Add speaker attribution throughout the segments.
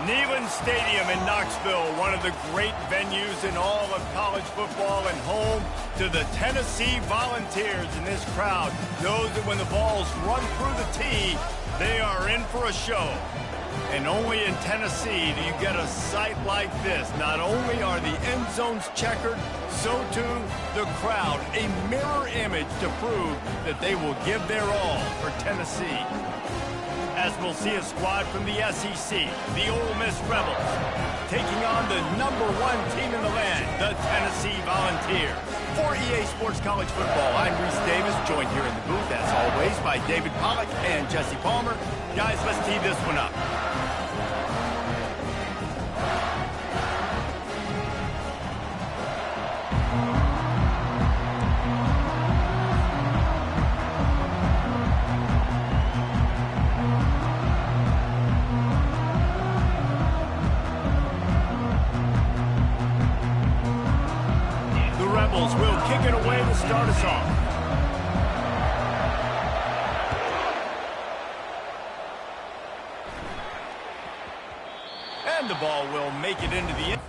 Speaker 1: Neyland Stadium in Knoxville, one of the great venues in all of college football and home to the Tennessee Volunteers. And this crowd knows that when the balls run through the tee, they are in for a show. And only in Tennessee do you get a sight like this. Not only are the end zones checkered, so too the crowd, a mirror image to prove that they will give their all for Tennessee. As we'll see a squad from the SEC, the Ole Miss Rebels, taking on the #1 team in the land, the Tennessee Volunteers. For EA Sports College Football, I'm Reese Davis, joined here in the booth, as always, by David Pollack and Jesse Palmer. Guys, let's tee this one up. Will kick it away to start us off. And the ball will make it into the end.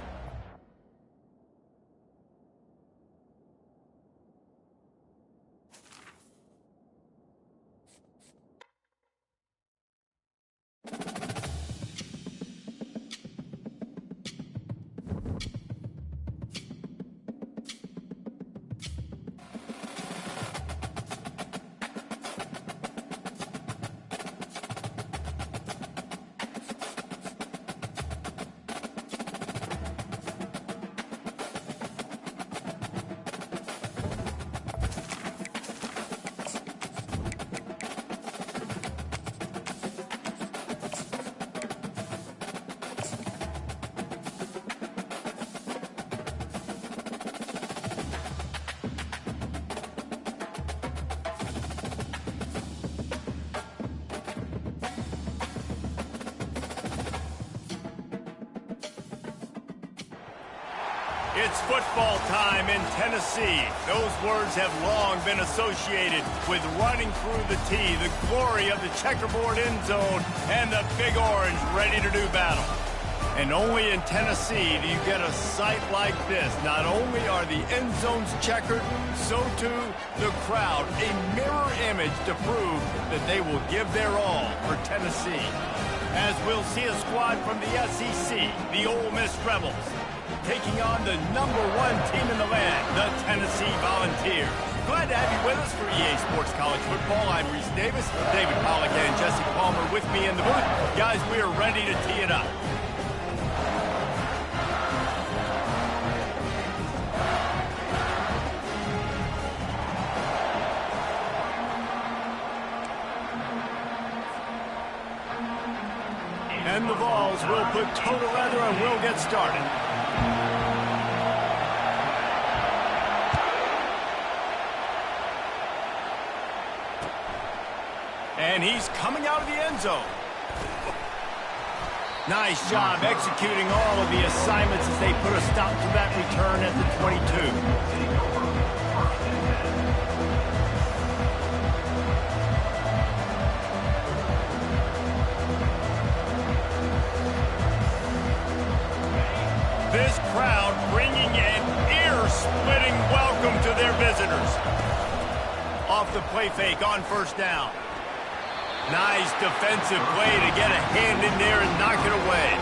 Speaker 1: It's football time in Tennessee. Those words have long been associated with running through the tee, the glory of the checkerboard end zone, and the Big Orange ready to do battle. And only in Tennessee do you get a sight like this. Not only are the end zones checkered, so too the crowd, a mirror image to prove that they will give their all for Tennessee. As we'll see a squad from the SEC, the Ole Miss Rebels, taking on the #1 team in the land, the Tennessee Volunteers. Glad to have you with us for EA Sports College Football. I'm Reese Davis, David Pollack and Jesse Palmer with me in the booth. Guys, we are ready to tee it up. And the balls will put toe to leather and we'll get started. And he's coming out of the end zone. Nice job executing all of the assignments as they put a stop to that return at the 22. This crowd bringing an ear-splitting welcome to their visitors. Off the play fake on first down. Nice defensive play to get a hand in there and knock it away.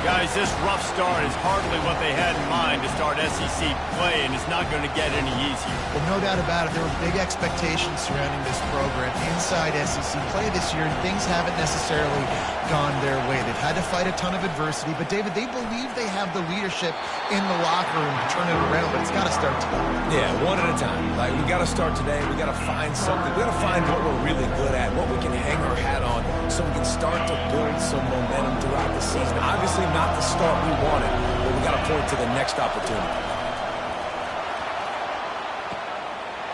Speaker 1: Guys, this rough start is hardly what they had in mind to start SEC play, and it's not going to get any easier.
Speaker 2: Well, no doubt about it. There were big expectations surrounding this program inside SEC play this year, and things haven't necessarily gone their way. They've had to fight a ton of adversity, but, David, they believe they have the leadership in the locker room to turn it around, but it's got to start today.
Speaker 3: Yeah, one at a time. Like, we got to start today. We got to find something. We got to find what we're really good at, what we can hang our hat on, so we can start to build some momentum throughout the season. Obviously, not the start we wanted, but we got to point to the next opportunity.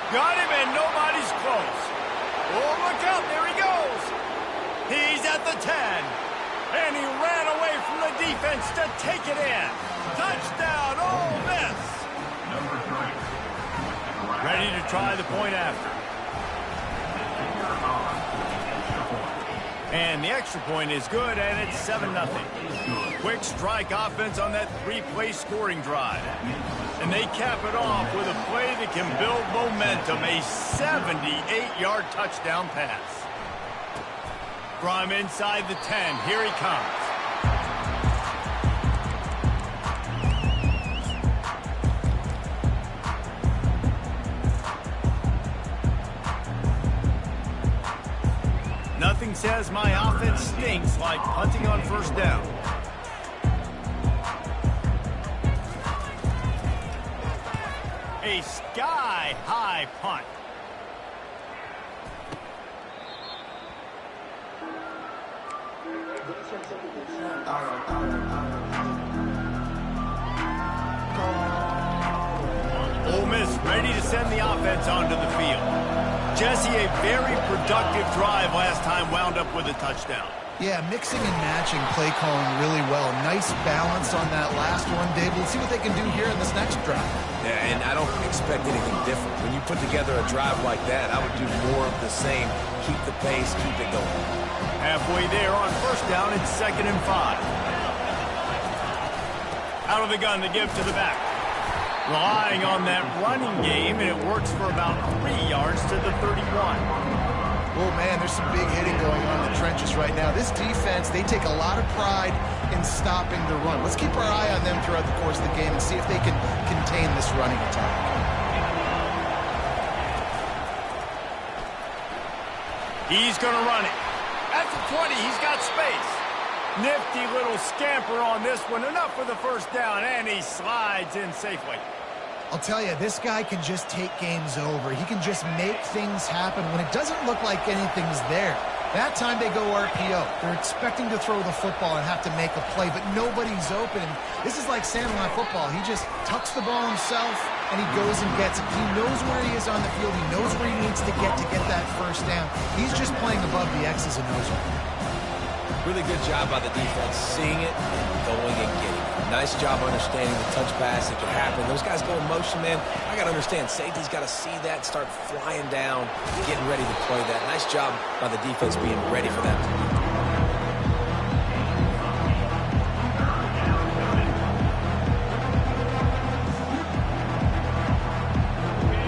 Speaker 1: Got him, and nobody's close. Oh, look out, there he goes. He's at the 10, and he ran away from the defense to take it in. Touchdown, Ole Miss. Ready to try the point after. And the extra point is good, and it's 7-0. Quick strike offense on that three-play scoring drive. And they cap it off with a play that can build momentum, a 78-yard touchdown pass. From inside the 10, here he comes. Nothing says my offense stinks like punting on first down. A sky-high punt. Ole Miss ready to send the offense onto the field. Jesse, a very productive drive last time wound up with a touchdown.
Speaker 2: Yeah, mixing and matching play calling really well. Nice balance on that last one, Dave. Let's see what they can do here in this next drive.
Speaker 3: Yeah, and I don't expect anything different. When you put together a drive like that, I would do more of the same. Keep the pace, keep it going.
Speaker 1: Halfway there on first down, it's 2nd and 5. Out of the gun to give to the back. Relying on that running game, and it works for about 3 yards to the 31.
Speaker 2: Oh, man, there's some big hitting going on in the trenches right now. This defense, they take a lot of pride in stopping the run. Let's keep our eye on them throughout the course of the game and see if they can contain this running attack.
Speaker 1: He's going to run it. At the 20, he's got space. Nifty little scamper on this one. Enough for the first down, and he slides in safely.
Speaker 2: I'll tell you, this guy can just take games over. He can just make things happen when it doesn't look like anything's there. That time they go RPO. They're expecting to throw the football and have to make a play, but nobody's open. This is like Sandlot football. He just tucks the ball himself, and he goes and gets it. He knows where he is on the field. He knows where he needs to get that first down. He's just playing above the X's and O's.
Speaker 3: Really good job by the defense, seeing it and going and getting it. Nice job understanding the touch pass that could happen. Those guys go in motion, man. I got to understand, safety's got to see that, start flying down, getting ready to play that. Nice job by the defense being ready for that.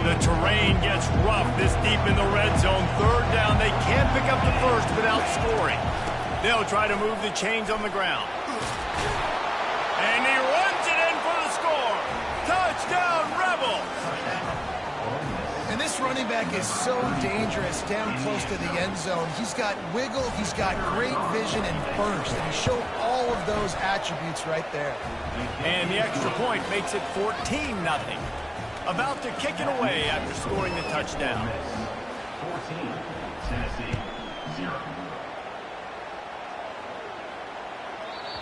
Speaker 1: The terrain gets rough this deep in the red zone. 3rd down, they can't pick up the first without scoring. They'll try to move the chains on the ground. And he runs it in for the score. Touchdown, Rebels!
Speaker 2: And this running back is so dangerous down close to the end zone. He's got wiggle, he's got great vision and burst, and he showed all of those attributes right there.
Speaker 1: And the extra point makes it 14-0. About to kick it away after scoring the touchdown.
Speaker 4: 14, Tennessee, 0.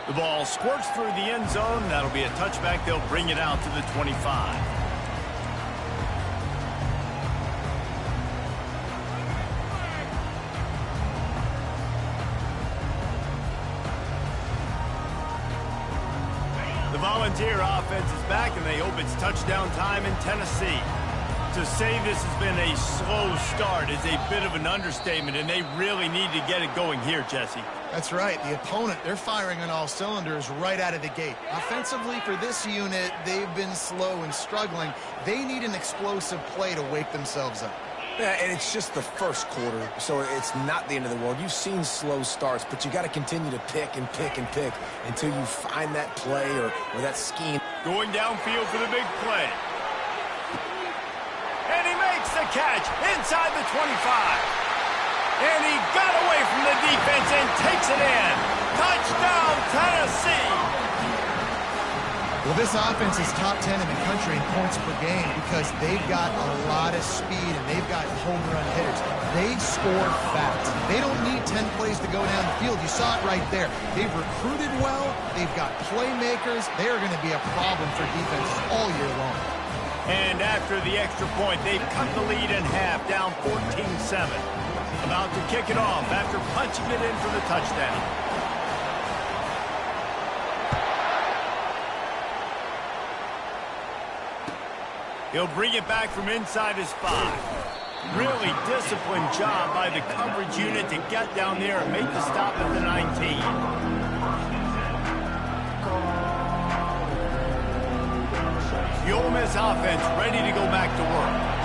Speaker 1: The ball squirts through the end zone. That'll be a touchback. They'll bring it out to the 25. The Volunteer offense is back, and they hope it's touchdown time in Tennessee. To say this has been a slow start is a bit of an understatement, and they really need to get it going here, Jesse.
Speaker 2: That's right. The opponent, they're firing on all cylinders right out of the gate. Offensively, for this unit, they've been slow and struggling. They need an explosive play to wake themselves up.
Speaker 3: Yeah, and it's just the first quarter, so it's not the end of the world. You've seen slow starts, but you got to continue to pick and pick and pick until you find that play or that scheme.
Speaker 1: Going downfield for the big play. And he makes the catch inside the 25. And he got away from the defense and takes it in. Touchdown, Tennessee!
Speaker 2: Well, this offense is top 10 in the country in points per game because they've got a lot of speed and they've got home run hitters. They score fast. They don't need 10 plays to go down the field. You saw it right there. They've recruited well. They've got playmakers. They are going to be a problem for defenses all year long.
Speaker 1: And after the extra point, they've cut the lead in half, down 14-7. About to kick it off after punching it in for the touchdown. He'll bring it back from inside his 5. Really disciplined job by the coverage unit to get down there and make the stop at the 19. The Ole Miss offense ready to go back to work.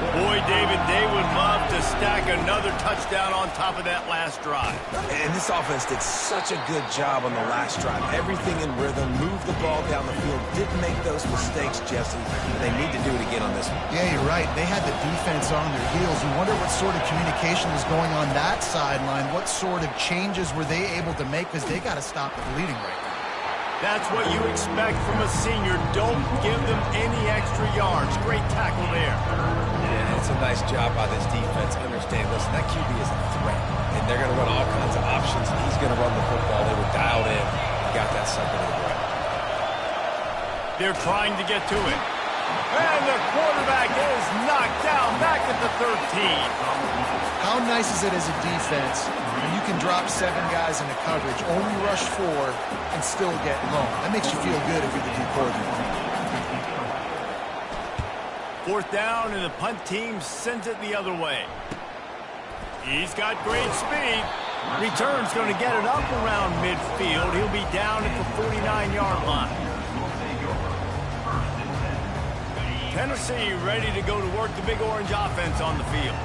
Speaker 1: Boy, David, they would love to stack another touchdown on top of that last drive.
Speaker 3: And this offense did such a good job on the last drive. Everything in rhythm, moved the ball down the field, didn't make those mistakes, Jesse. They need to do it again on this one.
Speaker 2: Yeah, you're right. They had the defense on their heels. You wonder what sort of communication was going on that sideline. What sort of changes were they able to make? Because they got to stop the bleeding right now.
Speaker 1: That's what you expect from a senior. Don't give them any extra yards. Great tackle there.
Speaker 3: Yeah, it's a nice job by this defense. Understand, listen, that QB is a threat, and they're going to run all kinds of options, and he's going to run the football. They were dialed in. He got that sucker to the ground.
Speaker 1: They're trying to get to it. And the quarterback is knocked down back at the 13.
Speaker 2: How nice is it as a defense when you can drop 7 guys into coverage, only rush 4, and still get home? That makes you feel good if you're the D coordinator.
Speaker 1: 4th down, and the punt team sends it the other way. He's got great speed. Return's going to get it up around midfield. He'll be down at the 49-yard line. Tennessee ready to go to work the Big Orange offense on the field.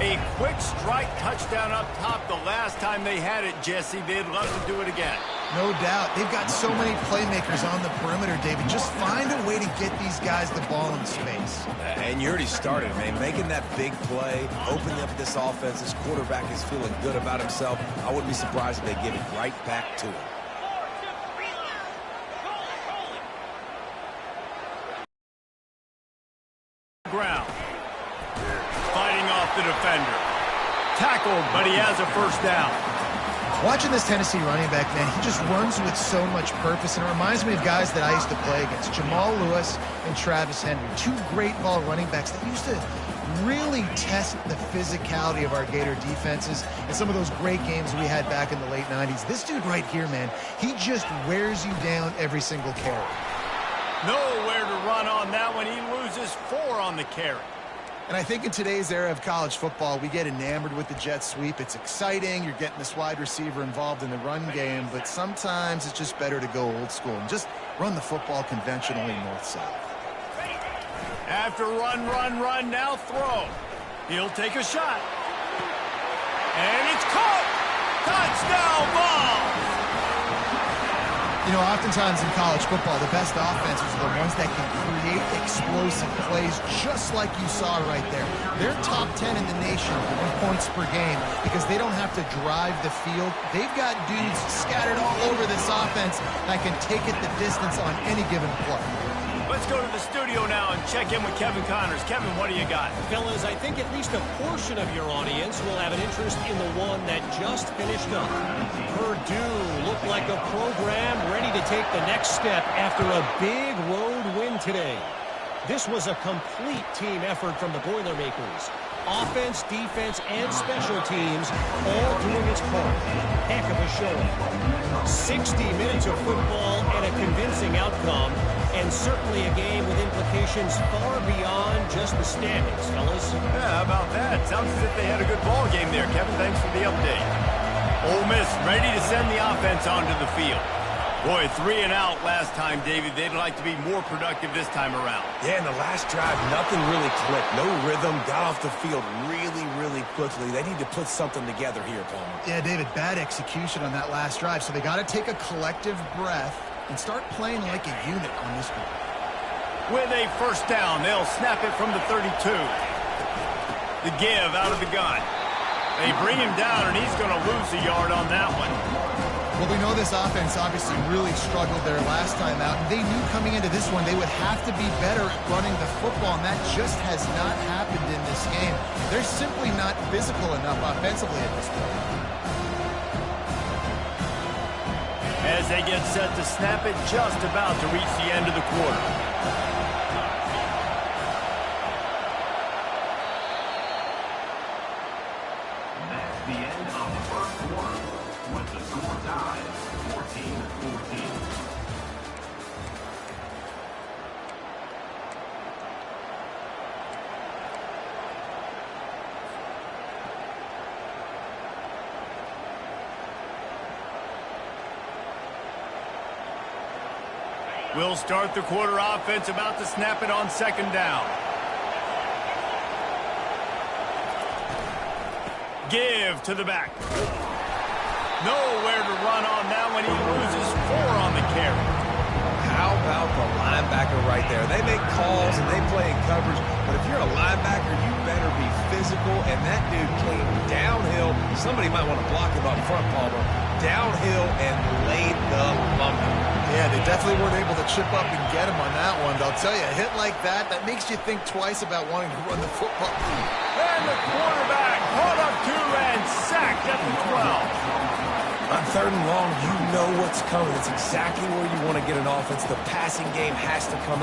Speaker 1: A quick strike touchdown up top the last time they had it, Jesse. They'd love to do it again.
Speaker 2: No doubt. They've got so many playmakers on the perimeter, David. Just find a way to get these guys the ball in space.
Speaker 3: And you already started, man. Making that big play, opening up this offense. This quarterback is feeling good about himself. I wouldn't be surprised if they give it right back to him.
Speaker 1: Ground. Fighting off the defender. Tackled, but he has a 1st down.
Speaker 2: Watching this Tennessee running back, man, he just runs with so much purpose, and it reminds me of guys that I used to play against, Jamal Lewis and Travis Henry, 2 great ball running backs that used to really test the physicality of our Gator defenses and some of those great games we had back in the late 90s. This dude right here, man, he just wears you down every single carry.
Speaker 1: Nowhere to run on that one. He loses 4 on the carry.
Speaker 2: And I think in today's era of college football, we get enamored with the jet sweep. It's exciting. You're getting this wide receiver involved in the run game, but sometimes it's just better to go old school and just run the football conventionally north-south.
Speaker 1: After run, now throw. He'll take a shot. And it's caught. Touchdown ball.
Speaker 2: You know, oftentimes in college football, the best offenses are the ones that can create explosive plays just like you saw right there. They're top 10 in the nation in points per game because they don't have to drive the field. They've got dudes scattered all over this offense that can take it the distance on any given play.
Speaker 1: Let's go to the studio now and check in with Kevin Connors. Kevin, what do you got?
Speaker 5: Fellas, I think at least a portion of your audience will have an interest in the one that just finished up. Purdue looked like a program ready to take the next step after a big road win today. This was a complete team effort from the Boilermakers. Offense, defense, and special teams all doing its part. Heck of a showing. 60 minutes of football and a convincing outcome, and certainly a game with implications far beyond just the standings, fellas.
Speaker 1: Yeah, how about that? Sounds as if they had a good ball game there, Kevin. Thanks for the update. Ole Miss ready to send the offense onto the field. Boy, 3 and out last time, David. They'd like to be more productive this time around.
Speaker 3: Yeah, in the last drive, nothing really clicked. No rhythm, got off the field really quickly. They need to put something together here, Palmer.
Speaker 2: Yeah, David, bad execution on that last drive, so they got to take a collective breath and start playing like a unit on this one.
Speaker 1: With a 1st down, they'll snap it from the 32. The give out of the gun. They bring him down, and he's going to lose a yard on that one.
Speaker 2: Well, we know this offense obviously really struggled there last time out, and they knew coming into this one they would have to be better at running the football, and that just has not happened in this game. They're simply not physical enough offensively at this point.
Speaker 1: As they get set to snap it, just about to reach the end of the quarter.
Speaker 4: That's the end of the 1st quarter, with the score tied 14-14.
Speaker 1: We'll start the quarter offense, about to snap it on second down. Give to the back. Nowhere to run on that one. He loses 4 on the carry.
Speaker 3: How about the linebacker right there? They make calls and they play in coverage, but if you're a linebacker, you better be physical, and that dude came downhill. Somebody might want to block him up front, Palmer. Downhill and laid the lumber.
Speaker 2: Yeah, they definitely weren't able to chip up and get him on that one. I'll tell you, a hit like that, that makes you think twice about wanting to run the football.
Speaker 1: And the quarterback caught up to and sacked at the 12.
Speaker 3: On third and long, you know what's coming. It's exactly where you want to get an offense. The passing game has to come